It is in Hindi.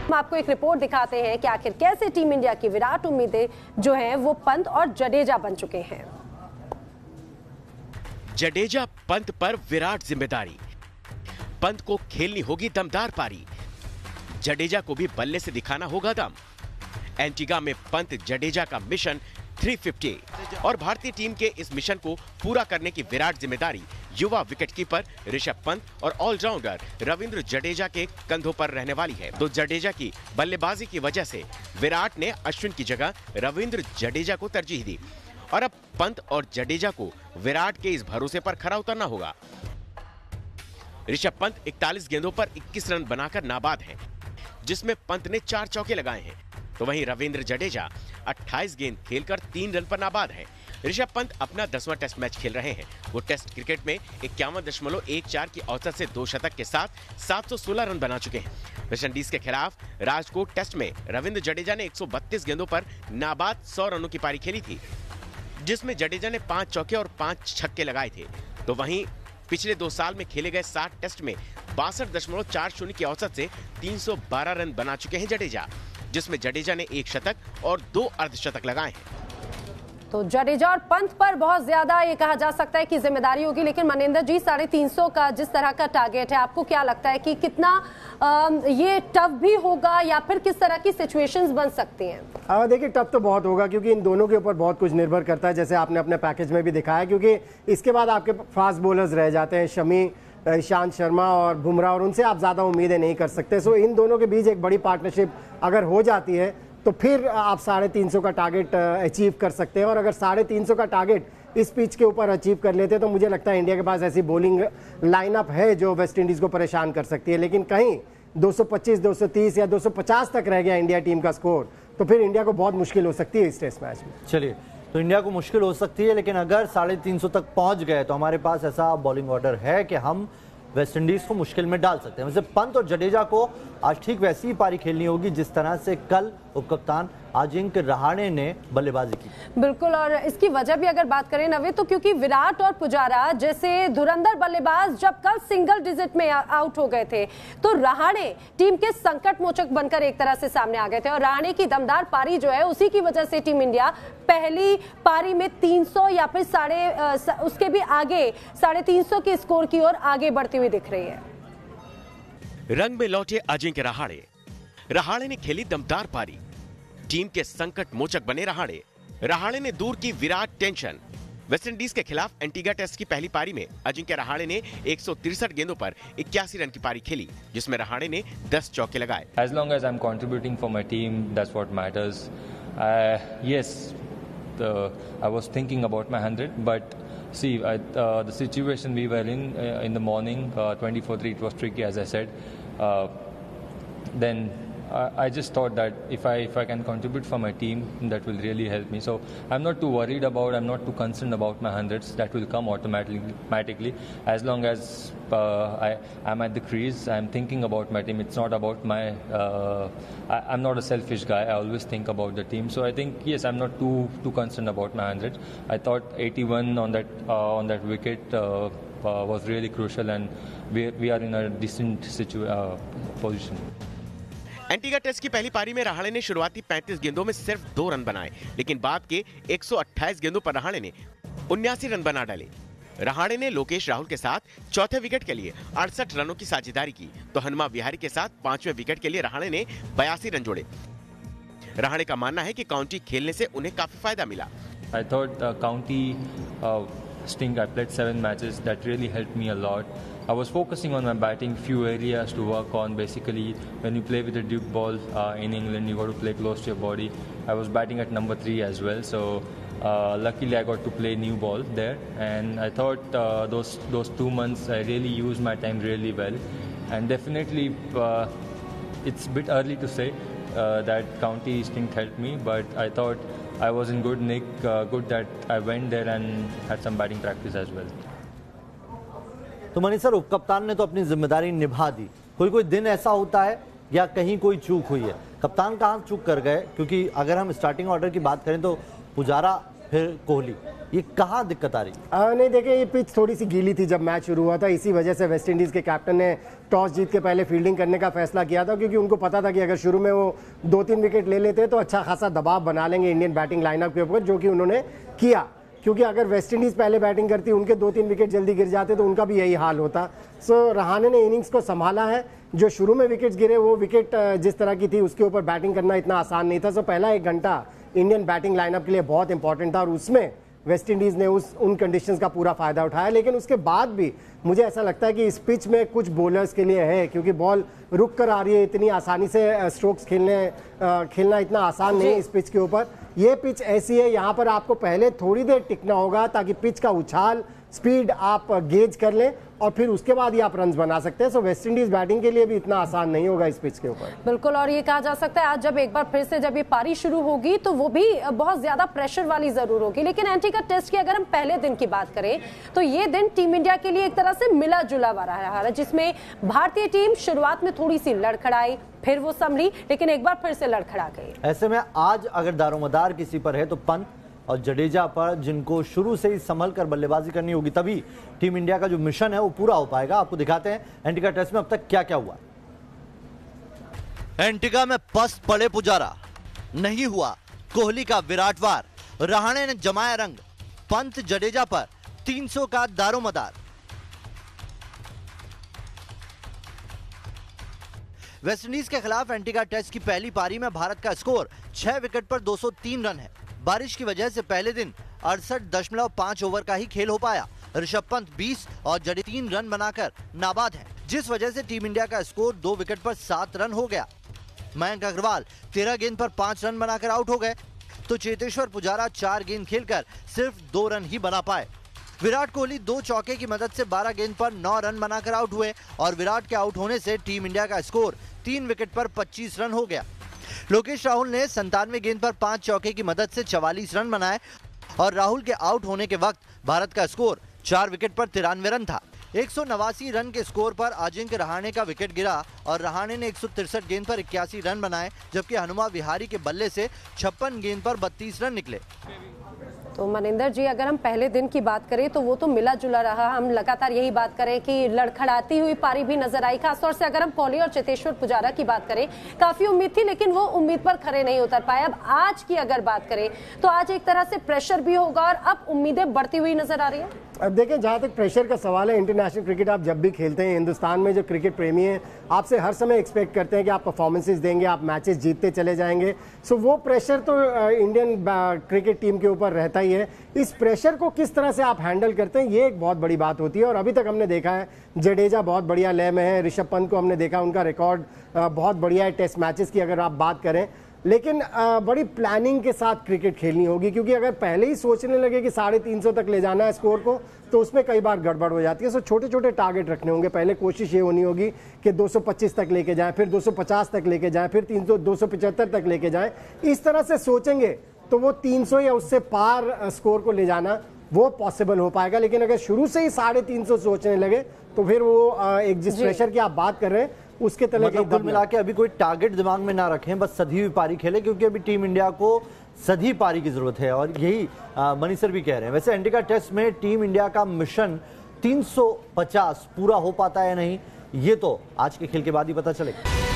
हम आपको एक रिपोर्ट दिखाते हैं कि आखिर कैसे टीम इंडिया की विराट उम्मीदें जो हैं वो पंत और जडेजा बन चुके हैं। जडेजा पंत पर विराट जिम्मेदारी, पंत को खेलनी होगी दमदार पारी, जडेजा को भी बल्ले से दिखाना होगा दम। एंटीगा में पंत जडेजा का मिशन 350 और भारतीय टीम के इस मिशन को पूरा करने की विराट जिम्मेदारी युवा विकेटकीपर ऋषभ पंत और ऑलराउंडर रविंद्र जडेजा के कंधों पर रहने वाली है। तो जडेजा की बल्लेबाजी की वजह से विराट ने अश्विन की जगह रविंद्र जडेजा को तरजीह दी और अब पंत और जडेजा को विराट के इस भरोसे पर खरा उतरना होगा। ऋषभ पंत 41 गेंदों पर 21 रन बनाकर नाबाद हैं, जिसमें पंत ने 4 चौके लगाए हैं। तो वहीं रविंद्र जडेजा 28 गेंद खेलकर 3 रन पर नाबाद है। ऋषभ पंत अपना 10वां टेस्ट मैच खेल रहे हैं। वो टेस्ट क्रिकेट में 51.14 की औसत से 2 शतक के साथ 716 रन बना चुके हैं। वेस्टइंडीज के खिलाफ राजकोट टेस्ट में रविंद्र जडेजा ने 132 गेंदों पर नाबाद 100 रनों की पारी खेली थी, जिसमें जडेजा ने 5 चौके और 5 छक्के लगाए थे। तो वहीं पिछले 2 साल में खेले गए 60 टेस्ट में 62.40 की औसत से 312 रन बना चुके हैं जडेजा, जिसमें जडेजा ने 1 शतक और 2 अर्धशतक लगाए हैं। तो जडेजा और पंत पर बहुत ज्यादा ये कहा जा सकता है कि जिम्मेदारी होगी, लेकिन मनिंदर जी 350 का जिस तरह का टारगेट है, आपको क्या लगता है कि कितना ये टफ भी होगा या फिर किस तरह की सिचुएशंस बन सकती हैं? देखिए टफ तो बहुत होगा, क्योंकि इन दोनों के ऊपर बहुत कुछ निर्भर करता है, जैसे आपने अपने पैकेज में भी दिखाया, क्योंकि इसके बाद आपके फास्ट बॉलर्स रह जाते हैं शमी, ईशांत शर्मा और बुमराह, और उनसे आप ज़्यादा उम्मीदें नहीं कर सकते। सो इन दोनों के बीच एक बड़ी पार्टनरशिप अगर हो जाती है तो फिर आप 350 का टारगेट अचीव कर सकते हैं। और अगर 350 का टारगेट इस पिच के ऊपर अचीव कर लेते हैं तो मुझे लगता है इंडिया के पास ऐसी बॉलिंग लाइनअप है जो वेस्ट इंडीज़ को परेशान कर सकती है। लेकिन कहीं 225, 230 या 250 तक रह गया इंडिया टीम का स्कोर, तो फिर इंडिया को बहुत मुश्किल हो सकती है इस टेस्ट मैच में। चलिए, तो इंडिया को मुश्किल हो सकती है, लेकिन अगर 350 तक पहुंच गए तो हमारे पास ऐसा बॉलिंग ऑर्डर है कि हम वेस्ट इंडीज को मुश्किल में डाल सकते हैं। वैसे पंत और जडेजा को आज ठीक वैसी ही पारी खेलनी होगी जिस तरह से कल उपकप्तान अजिंक्य रहाणे ने बल्लेबाजी की। बिल्कुल, और इसकी वजह भी अगर बात करें नवे, तो क्योंकि विराट और पुजारा जैसे धुरंधर बल्लेबाज जब कल सिंगल डिजिट में आउट हो गए थे, तो रहाणे टीम के संकट मोचक बनकर एक तरह से सामने आ गए थे। और रहाणे की दमदार पारी जो है, उसी की वजह से टीम इंडिया पहली पारी में 300 या फिर उसके भी आगे 350 के स्कोर की ओर आगे बढ़ती हुई दिख रही है। रंग में लौटे अजिंक्य रहाणे ने खेली दमदार पारी, टीम के संकट मोचक बने रहाणे ने दूर की विराट टेंशन। वेस्टइंडीज के खिलाफ एंटीगा टेस्ट की पहली पारी में अजिंक्य रहाणे ने 163 गेंदों पर 81 रन की पारी खेली, जिसमें रहाणे ने 10 चौके लगाए। As long as I'm contributing for my team, that's what matters. Yes, I was thinking about my 100, but see, the situation we were in the morning, 24-3, it was tricky, as I said. Then I just thought that if I can contribute for my team, that will really help me. So I'm not too worried about, I'm not too concerned about my 100s. That will come automatically. As long as I'm at the crease, I'm thinking about my team. It's not about my. I'm not a selfish guy. I always think about the team. So I think yes, I'm not too concerned about my 100. I thought 81 on that wicket was really crucial, and we are in a decent position. Antigua test की पहली पारी में रहाणे ने शुरुआती 35 गेंदों में सिर्फ 2 रन बनाए, लेकिन बाद के 128 गेंदों पर रहाणे ने 79 रन बना डाले। रहाणे ने लोकेश राहुल के साथ चौथे विकेट के लिए 68 रनों की साझेदारी की, तो हनुमा विहारी के साथ 5वें विकेट के लिए रहाणे ने 82 रन जोड़े। रहाणे का मानना है कि काउंटी खेलने से उन्हें काफी फायदा मिला। I thought county stint, I played 7 matches. That really helped me a lot. I was focusing on my batting, few areas to work on. Basically, when you play with a Duke ball in England, you got to play close to your body. I was batting at number 3 as well, so luckily I got to play new ball there. And I thought those 2 months I really used my time really well. And definitely, it's a bit early to say that county stint helped me, but I thought I was in good nick. Good that I went there and had some batting practice as well. तो मनीष सर, उपकप्तान ने तो अपनी जिम्मेदारी निभा दी। कोई दिन ऐसा होता है या कहीं कोई चूक हुई है? कप्तान कहाँ चूक कर गए? क्योंकि अगर हम स्टार्टिंग ऑर्डर की बात करें तो पुजारा, फिर कोहली, ये कहाँ दिक्कत आ रही है? नहीं, देखिए ये पिच थोड़ी सी गीली थी जब मैच शुरू हुआ था, इसी वजह से वेस्ट इंडीज़ के कैप्टन ने टॉस जीत के पहले फील्डिंग करने का फैसला किया था, क्योंकि उनको पता था कि अगर शुरू में वो 2-3 विकेट ले लेते तो अच्छा खासा दबाव बना लेंगे इंडियन बैटिंग लाइनअप के ऊपर, जो कि उन्होंने किया। क्योंकि अगर वेस्ट इंडीज़ पहले बैटिंग करती, उनके 2-3 विकेट जल्दी गिर जाते तो उनका भी यही हाल होता। सो रहाणे ने इनिंग्स को संभाला है। जो शुरू में विकेट्स गिरे, वो विकेट जिस तरह की थी उसके ऊपर बैटिंग करना इतना आसान नहीं था। सो पहला 1 घंटा इंडियन बैटिंग लाइनअप के लिए बहुत इंपॉर्टेंट था और उसमें वेस्ट इंडीज़ ने उन कंडीशंस का पूरा फायदा उठाया। लेकिन उसके बाद भी मुझे ऐसा लगता है कि इस पिच में कुछ बॉलर्स के लिए है, क्योंकि बॉल रुक कर आ रही है, इतनी आसानी से स्ट्रोक्स खेलना इतना आसान नहीं है इस पिच के ऊपर। ये पिच ऐसी है, यहाँ पर आपको पहले थोड़ी देर टिकना होगा ताकि पिच का उछाल, स्पीड आप गेज कर लें और फिर उसके बाद ही आप रन्स बना सकते हैं। सो वेस्ट इंडीज बैटिंग के लिए भी इतना आसान नहीं होगा इस पिच के ऊपर। बिल्कुल, और ये कहा जा सकता है आज जब एक बार फिर से जब ये पारी शुरू होगी तो वो भी बहुत ज्यादा प्रेशर वाली जरूर होगी। लेकिन एंटीगा टेस्ट की अगर हम पहले दिन की बात करें तो ये दिन टीम इंडिया के लिए एक तरह से मिला जुला हुआ रहा है, जिसमें भारतीय टीम शुरुआत में थोड़ी सी लड़खड़ाई, फिर वो संभली, लेकिन एक बार फिर से लड़खड़ा गई। ऐसे में आज अगर दारोमदार किसी पर है तो पंत और जडेजा पर, जिनको शुरू से ही संभल कर बल्लेबाजी करनी होगी, तभी टीम इंडिया का जो मिशन है वो पूरा हो पाएगा। आपको दिखाते हैं एंटीगा टेस्ट में अब तक क्या क्या हुआ। एंटीगा में पस्त पड़े पुजारा, नहीं हुआ कोहली का विराट वार, रहाणे ने जमाया रंग, पंत जडेजा पर 300 का दारोमदार। वेस्टइंडीज के खिलाफ एंटीगा टेस्ट की पहली पारी में भारत का स्कोर 6 विकेट पर 203 रन है। बारिश की वजह से पहले दिन 68.5 ओवर का ही खेल हो पाया। ऋषभ पंत 20 और जडेजा 3 रन बनाकर नाबाद हैं, जिस वजह से टीम इंडिया का स्कोर 2 विकेट पर 7 रन हो गया। मयंक अग्रवाल 13 गेंद पर 5 रन बनाकर आउट हो गए, तो चेतेश्वर पुजारा 4 गेंद खेलकर सिर्फ 2 रन ही बना पाए। विराट कोहली 2 चौके की मदद से 12 गेंद पर 9 रन बनाकर आउट हुए और विराट के आउट होने से टीम इंडिया का स्कोर 3 विकेट पर 25 रन हो गया। लोकेश राहुल ने 97 गेंद पर 5 चौके की मदद से 44 रन बनाए और राहुल के आउट होने के वक्त भारत का स्कोर 4 विकेट पर 93 रन था। 189 रन के स्कोर पर अजिंक्य रहाणे का विकेट गिरा और रहाणे ने 163 गेंद पर 81 रन बनाए, जबकि हनुमा विहारी के बल्ले से 56 गेंद पर 32 रन निकले। तो मनिंदर जी, अगर हम पहले दिन की बात करें तो वो तो मिला जुला रहा। हम लगातार यही बात करें कि लड़खड़ाती हुई पारी भी नजर आई। खासतौर से अगर हम कोहली और चेतेश्वर पुजारा की बात करें, काफी उम्मीद थी लेकिन वो उम्मीद पर खरे नहीं उतर पाए। अब आज की अगर बात करें तो आज एक तरह से प्रेशर भी होगा और अब उम्मीदें बढ़ती हुई नजर आ रही है। अब देखिए, जहाँ तक प्रेशर का सवाल है, इंटरनेशनल क्रिकेट आप जब भी खेलते हैं, हिंदुस्तान में जो क्रिकेट प्रेमी हैं आपसे हर समय एक्सपेक्ट करते हैं कि आप परफॉर्मेंसेस देंगे, आप मैचेस जीतते चले जाएंगे। सो वो प्रेशर तो इंडियन क्रिकेट टीम के ऊपर रहता ही है। इस प्रेशर को किस तरह से आप हैंडल करते हैं, ये एक बहुत बड़ी बात होती है। और अभी तक हमने देखा है जडेजा बहुत बढ़िया लय में है, ऋषभ पंत को हमने देखा, उनका रिकॉर्ड बहुत बढ़िया है टेस्ट मैचेस की अगर आप बात करें। लेकिन बड़ी प्लानिंग के साथ क्रिकेट खेलनी होगी, क्योंकि अगर पहले ही सोचने लगे कि 350 तक ले जाना है स्कोर को, तो उसमें कई बार गड़बड़ हो जाती है। सो छोटे छोटे टारगेट रखने होंगे। पहले कोशिश ये होनी होगी कि 225 तक लेके जाएं, फिर 250 तक लेके जाएं, फिर 275 तक लेके जाएं। इस तरह से सोचेंगे तो वो 300 या उससे पार स्कोर को ले जाना वो पॉसिबल हो पाएगा। लेकिन अगर शुरू से ही 350 सोचने लगे तो फिर वो एक जिस प्रेशर की आप बात कर रहे हैं उसके तले मतलब कुल मिला के अभी कोई टारगेट दिमाग में ना रखें, बस सधी हुई पारी खेले, क्योंकि अभी टीम इंडिया को सधी पारी की जरूरत है। और यही मनी सर भी कह रहे हैं। वैसे एंटीगा टेस्ट में टीम इंडिया का मिशन 350 पूरा हो पाता है या नहीं, ये तो आज के खेल के बाद ही पता चलेगा।